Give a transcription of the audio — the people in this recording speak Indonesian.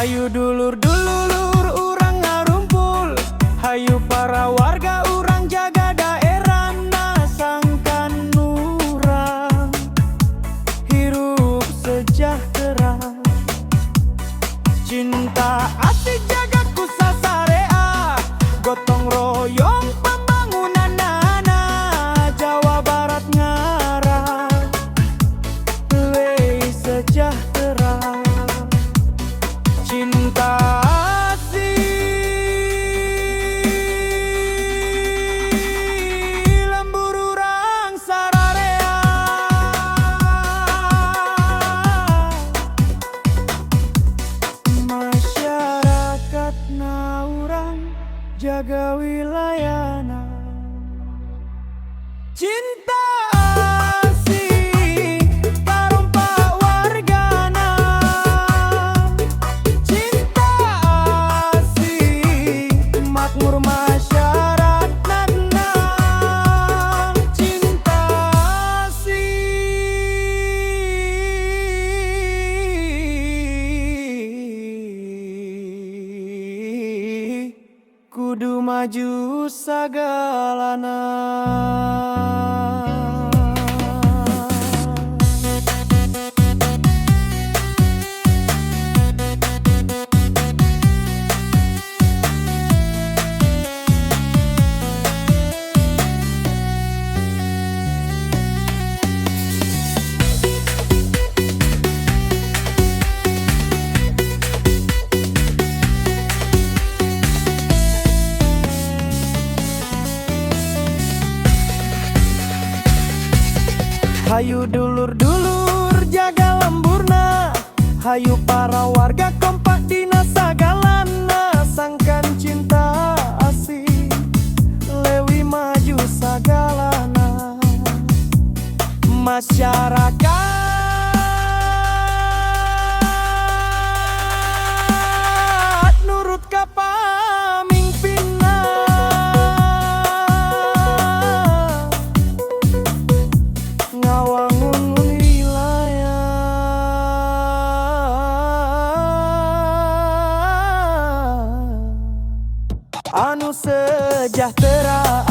Hayu dulur-dulur urang ngarumpul, hayu para warga urang jaga daerah nasangkan urang hirup sejahtera. Cinta asih jaga ku sasarea, gotong royong pembangunan nana Jawa Barat ngarah lei sejahtera. Cinta asih lembur urang sararea, masyarakat na urang jaga wilayahna. Cinta asih karompa wargana, cinta asih makmur masyarakatna, cinta asih kudu maju sagalana. Hayu dulur-dulur jaga lemburna, hayu para warga kompak dina sagalana, sangkan cinta asih lewi maju sagalana. Masyarakat nurut ka pamimpinna, ngawangun wilayah anu sejahtera.